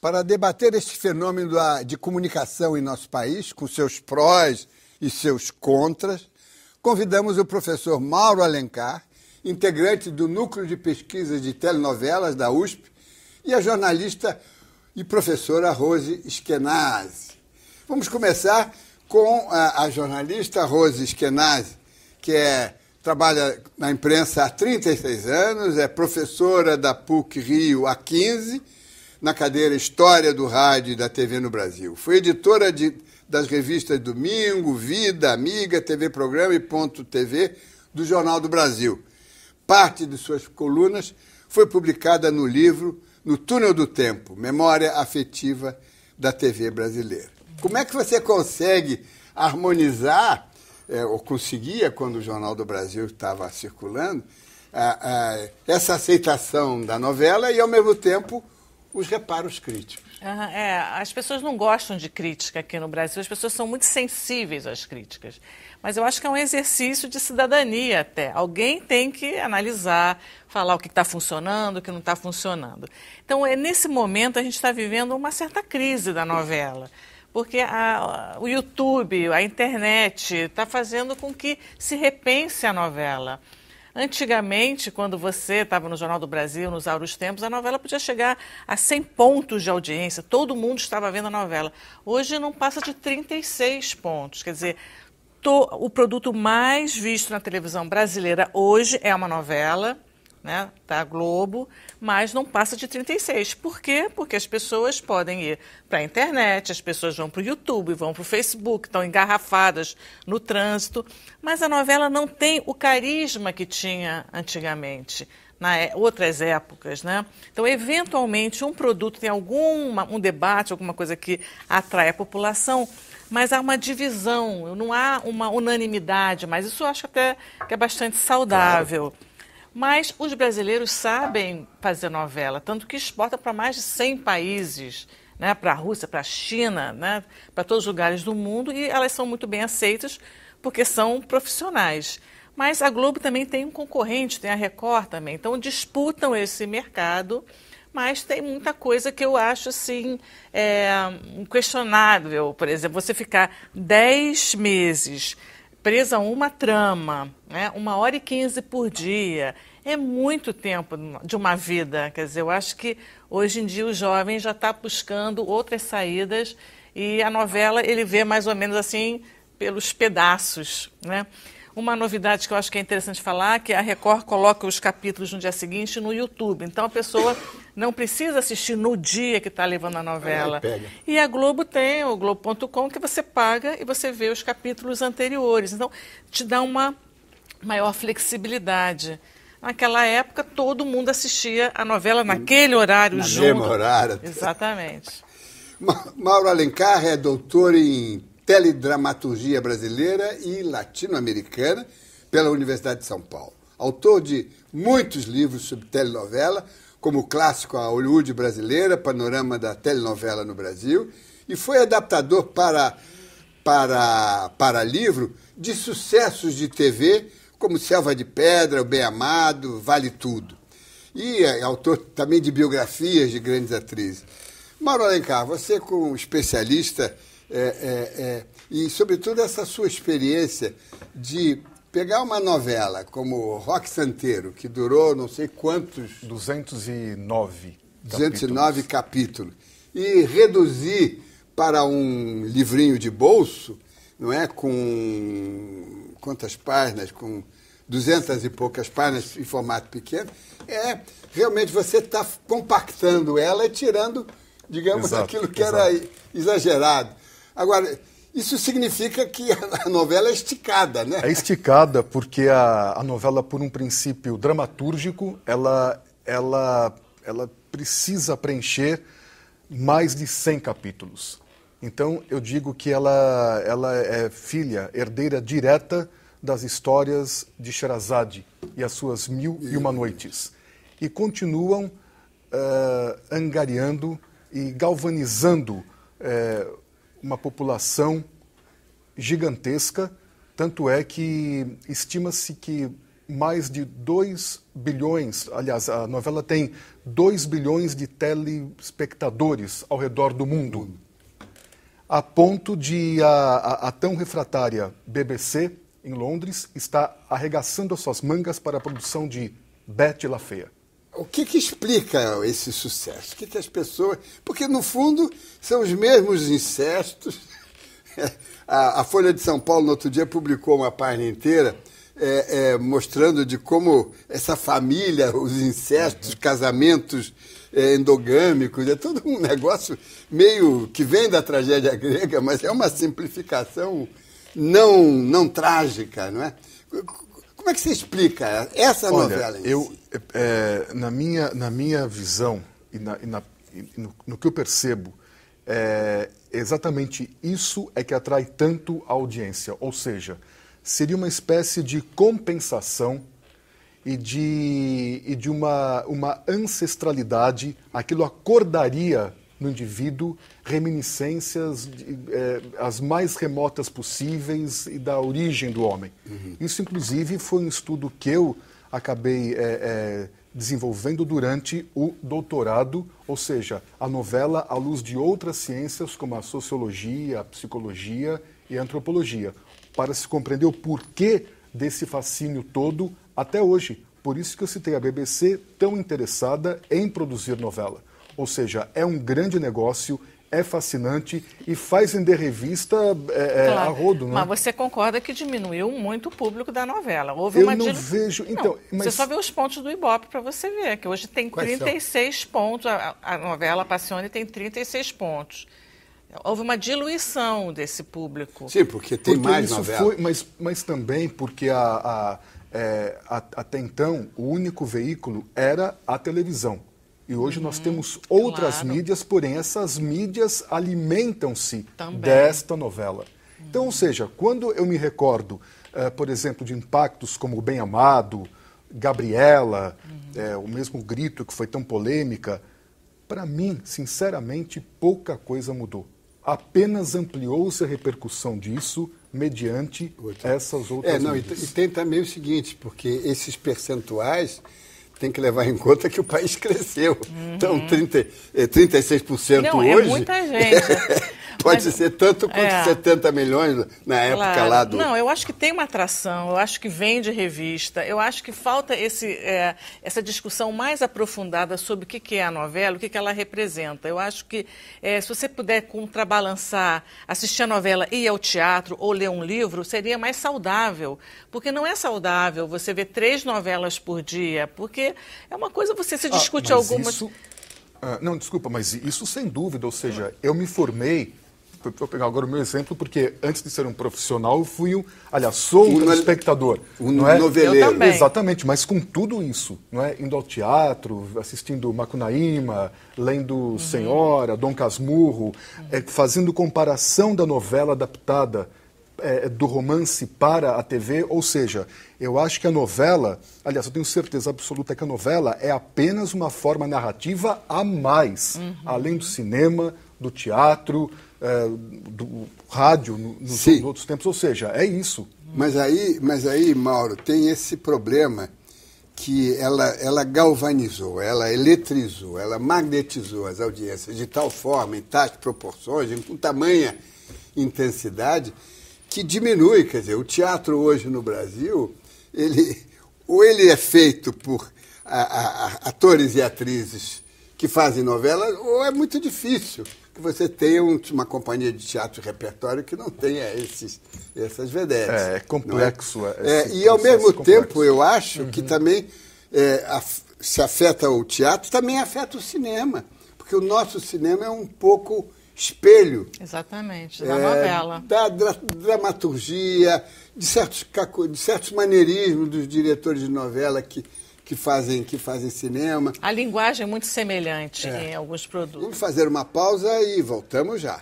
Para debater este fenômeno de comunicação em nosso país, com seus prós e seus contras, convidamos o professor Mauro Alencar, integrante do Núcleo de Pesquisa de Telenovelas da USP, e a jornalista e professora Rose Eskenazi. Vamos começar com a jornalista Rose Eskenazi, que trabalha na imprensa há 36 anos, é professora da PUC-Rio há 15, na cadeira História do Rádio e da TV no Brasil. Foi editora das revistas Domingo, Vida, Amiga, TV Programa e Ponto TV do Jornal do Brasil. Parte de suas colunas foi publicada no livro No Túnel do Tempo, Memória Afetiva da TV Brasileira. Como é que você consegue harmonizar, ou conseguia, quando o Jornal do Brasil estava circulando, essa aceitação da novela e, ao mesmo tempo, os reparos críticos? As pessoas não gostam de crítica aqui no Brasil, as pessoas são muito sensíveis às críticas. Mas eu acho que é um exercício de cidadania até. Alguém tem que analisar, falar o que está funcionando, o que não está funcionando. Então, nesse momento, a gente está vivendo uma certa crise da novela. Porque o YouTube, a internet, está fazendo com que se repense a novela. Antigamente, quando você estava no Jornal do Brasil, nos áureos tempos, a novela podia chegar a 100 pontos de audiência, todo mundo estava vendo a novela. Hoje não passa de 36 pontos, quer dizer, o produto mais visto na televisão brasileira hoje é uma novela, né, da Globo, mas não passa de 36. Por quê? Porque as pessoas podem ir para a internet, as pessoas vão para o YouTube, vão para o Facebook, estão engarrafadas no trânsito, mas a novela não tem o carisma que tinha antigamente, outras épocas, né? Então, eventualmente, um produto tem um debate, alguma coisa que atrai a população, mas há uma divisão, não há uma unanimidade, mas isso eu acho até que é bastante saudável. Claro. Mas os brasileiros sabem fazer novela, tanto que exporta para mais de 100 países, né, para a Rússia, para a China, né, para todos os lugares do mundo, e elas são muito bem aceitas porque são profissionais. Mas a Globo também tem um concorrente, tem a Record também, então disputam esse mercado, mas tem muita coisa que eu acho assim, questionável. Por exemplo, você ficar 10 meses presa a uma trama, né, 1h15 por dia, é muito tempo de uma vida. Quer dizer, eu acho que hoje em dia o jovem já está buscando outras saídas e a novela ele vê mais ou menos assim pelos pedaços, né? Uma novidade que eu acho que é interessante falar é que a Record coloca os capítulos no dia seguinte no YouTube. Então, a pessoa não precisa assistir no dia que está levando a novela. E a Globo tem o Globo.com, que você paga e você vê os capítulos anteriores. Então, te dá uma maior flexibilidade. Naquela época, todo mundo assistia a novela naquele horário junto. No mesmo horário. Exatamente. Mauro Alencar é doutor em Teledramaturgia Brasileira e Latino-Americana pela Universidade de São Paulo. Autor de muitos livros sobre telenovela, como o clássico A Hollywood Brasileira, Panorama da Telenovela no Brasil, e foi adaptador para livro de sucessos de TV, como Selva de Pedra, O Bem Amado, Vale Tudo. E é autor também de biografias de grandes atrizes. Mauro Alencar, você como especialista, e, sobretudo, essa sua experiência de pegar uma novela como Roque Santeiro, que durou não sei quantos... 209 capítulos. E reduzir para um livrinho de bolso, não é? Com quantas páginas? Com 200 e poucas páginas em formato pequeno. Realmente você está compactando ela e tirando, digamos, aquilo que era exagerado. Agora, isso significa que a novela é esticada, né? É esticada porque a novela, por um princípio dramatúrgico, ela precisa preencher mais de 100 capítulos. Então, eu digo que ela é herdeira direta das histórias de Sherazade e as suas 1001 Noites. E continuam angariando e galvanizando uma população gigantesca, tanto é que estima-se que mais de 2 bilhões, aliás, a novela tem 2 bilhões de telespectadores ao redor do mundo, a ponto de a tão refratária BBC, em Londres, está arregaçando as suas mangas para a produção de Betty La Fea. O que explica esse sucesso? O que as pessoas... Porque, no fundo, são os mesmos incestos. A Folha de São Paulo, no outro dia, publicou uma página inteira mostrando de como essa família, os incestos, casamentos endogâmicos, é todo um negócio meio que vem da tragédia grega, mas é uma simplificação não trágica, não é? Como é que você explica essa novela? Na minha visão e no que eu percebo, exatamente isso é que atrai tanto a audiência, ou seja, seria uma espécie de compensação e de uma ancestralidade, aquilo acordaria no indivíduo reminiscências as mais remotas possíveis e da origem do homem. Uhum. Isso, inclusive, foi um estudo que eu acabei desenvolvendo durante o doutorado, ou seja, a novela à luz de outras ciências como a sociologia, a psicologia e a antropologia, para se compreender o porquê desse fascínio todo até hoje. Por isso que eu citei a BBC tão interessada em produzir novela. Ou seja, é um grande negócio, é fascinante e faz vender revista claro, a rodo. Né? Mas você concorda que diminuiu muito o público da novela? Eu não vejo... Então, mas... Você só vê os pontos do Ibope para você ver, que hoje tem 36 pontos. A novela Passione tem 36 pontos. Houve uma diluição desse público. Sim, porque tem mais novela. Mas também porque até então o único veículo era a televisão. E hoje nós temos outras mídias, porém essas mídias alimentam-se desta novela. Então, ou seja, quando eu me recordo, por exemplo, de impactos como O Bem Amado, Gabriela, o mesmo Grito, que foi tão polêmica, para mim, sinceramente, pouca coisa mudou. Apenas ampliou-se a repercussão disso mediante essas outras mídias. E tem também o seguinte, porque esses percentuais... Tem que levar em conta que o país cresceu. Então, 36% não, hoje... é muita gente. Pode ser tanto quanto 70 milhões na época lá do... Não, eu acho que tem uma atração, eu acho que vende revista, eu acho que falta essa discussão mais aprofundada sobre o que é a novela, o que ela representa. Eu acho que se você puder contrabalançar, assistir a novela e ir ao teatro ou ler um livro, seria mais saudável. Porque não é saudável você ver 3 novelas por dia, porque é uma coisa, você se discute algumas... Não, desculpa, mas isso sem dúvida, ou seja, eu me formei, vou pegar agora o meu exemplo, porque antes de ser um profissional, eu fui sou um telespectador. Noveleiro. Eu também. Exatamente, mas com tudo isso, não é? Indo ao teatro, assistindo Macunaíma, lendo Senhora, Dom Casmurro, fazendo comparação da novela adaptada do romance para a TV, ou seja, eu acho que a novela, aliás, eu tenho certeza absoluta que a novela é apenas uma forma narrativa a mais, além do cinema, do teatro, do rádio, nos outros tempos, ou seja, é isso. Mas aí, Mauro, tem esse problema que ela galvanizou, ela eletrizou, ela magnetizou as audiências de tal forma, em tais proporções, com tamanha intensidade, que diminui, quer dizer, o teatro hoje no Brasil, ele é feito por atores e atrizes que fazem novela, ou é muito difícil que você tenha uma companhia de teatro e repertório que não tenha essas vedetes. É complexo. E ao mesmo tempo, eu acho que também se afeta o teatro, também afeta o cinema, porque o nosso cinema é um pouco... espelho. Exatamente, da novela. Da dramaturgia, de certos maneirismos dos diretores de novela que fazem cinema. A linguagem é muito semelhante em alguns produtos. Vamos fazer uma pausa e voltamos já.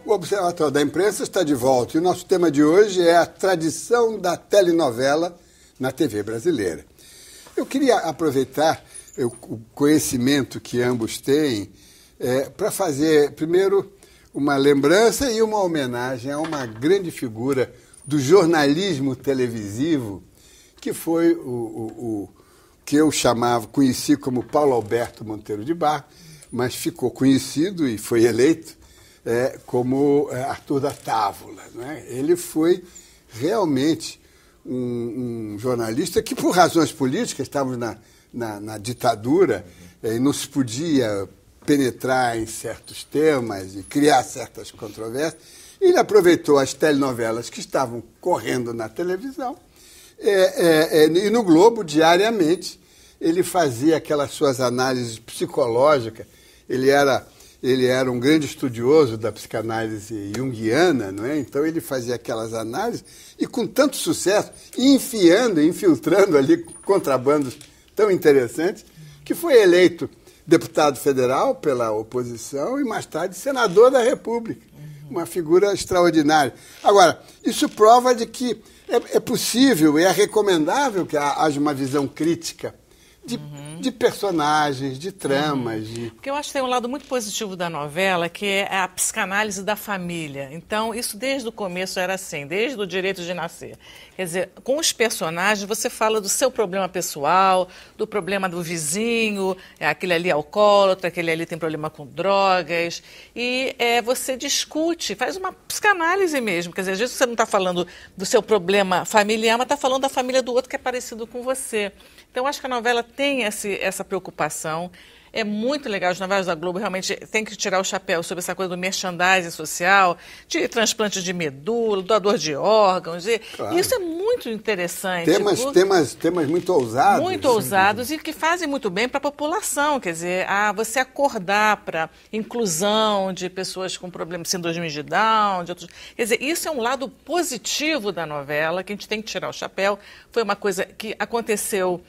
O Observatório da Imprensa está de volta e o nosso tema de hoje é a tradição da telenovela na TV brasileira. Eu queria aproveitar o conhecimento que ambos têm para fazer, primeiro, uma lembrança e uma homenagem a uma grande figura do jornalismo televisivo que foi o que eu conheci como Paulo Alberto Monteiro de Barros, mas ficou conhecido e foi eleito como Arthur da Távola. Né? Ele foi realmente um jornalista que, por razões políticas, estávamos na ditadura e não se podia penetrar em certos temas e criar certas controvérsias. Ele aproveitou as telenovelas que estavam correndo na televisão e no Globo, diariamente, ele fazia aquelas suas análises psicológicas. Ele era um grande estudioso da psicanálise junguiana, não é? Então ele fazia aquelas análises e com tanto sucesso, infiltrando ali contrabandos tão interessantes, que foi eleito deputado federal pela oposição e mais tarde senador da República. Uma figura extraordinária. Agora, isso prova de que é possível e é recomendável que haja uma visão crítica de personagens, de tramas. Porque eu acho que tem um lado muito positivo da novela, que é a psicanálise da família. Então, isso desde o começo era assim, desde o Direito de Nascer. Quer dizer, com os personagens, você fala do seu problema pessoal, do problema do vizinho, aquele ali é alcoólatra, aquele ali tem problema com drogas, e você discute, faz uma psicanálise mesmo. Quer dizer, às vezes você não está falando do seu problema familiar, mas está falando da família do outro que é parecido com você. Então, eu acho que a novela tem essa preocupação. É muito legal. As novelas da Globo realmente tem que tirar o chapéu sobre essa coisa do merchandising social, de transplante de medula, doador de órgãos. Claro. Isso é muito interessante. Temas muito ousados. Muito ousados e que fazem muito bem para a população. Quer dizer, você acordar para inclusão de pessoas com problemas de síndrome de Down, de outros. Quer dizer, isso é um lado positivo da novela, que a gente tem que tirar o chapéu. Foi uma coisa que aconteceu.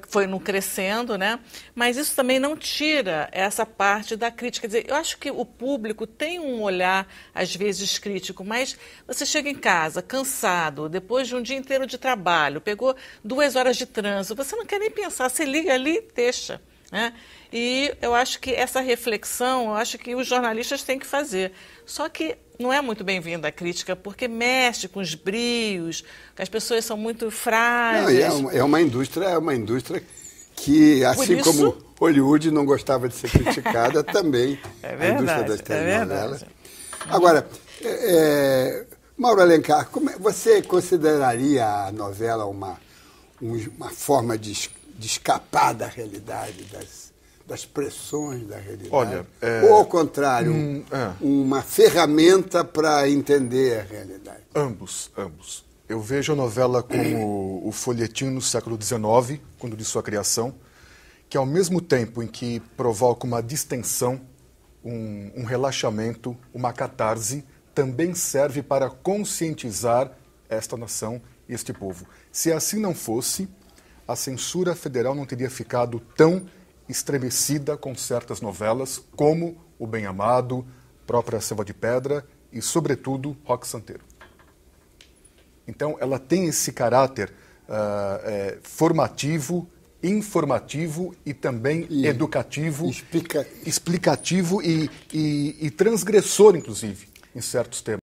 Foi no crescendo, né? Mas isso também não tira essa parte da crítica. Quer dizer, eu acho que o público tem um olhar, às vezes, crítico, mas você chega em casa, cansado, depois de um dia inteiro de trabalho, pegou 2 horas de trânsito, você não quer nem pensar, você liga ali e deixa. Né? E eu acho que essa reflexão, eu acho que os jornalistas têm que fazer. Só que não é muito bem-vinda a crítica, porque mexe com os brios, que as pessoas são muito frágeis. Não, é uma indústria que, assim como Hollywood não gostava de ser criticada, também verdade, a indústria das telenovelas. Agora, Mauro Alencar, você consideraria a novela uma forma de escapar da realidade, das pressões da realidade? Olha, ou, ao contrário, uma ferramenta para entender a realidade? Ambos. Eu vejo a novela como o folhetim no século XIX, quando de sua criação, que ao mesmo tempo em que provoca uma distensão, um relaxamento, uma catarse, também serve para conscientizar esta nação e este povo. Se assim não fosse, a censura federal não teria ficado tão estremecida com certas novelas como O Bem Amado, própria Selva de Pedra e, sobretudo, Roque Santeiro. Então, ela tem esse caráter formativo, informativo e também educativo, explicativo e transgressor, inclusive, em certos temas.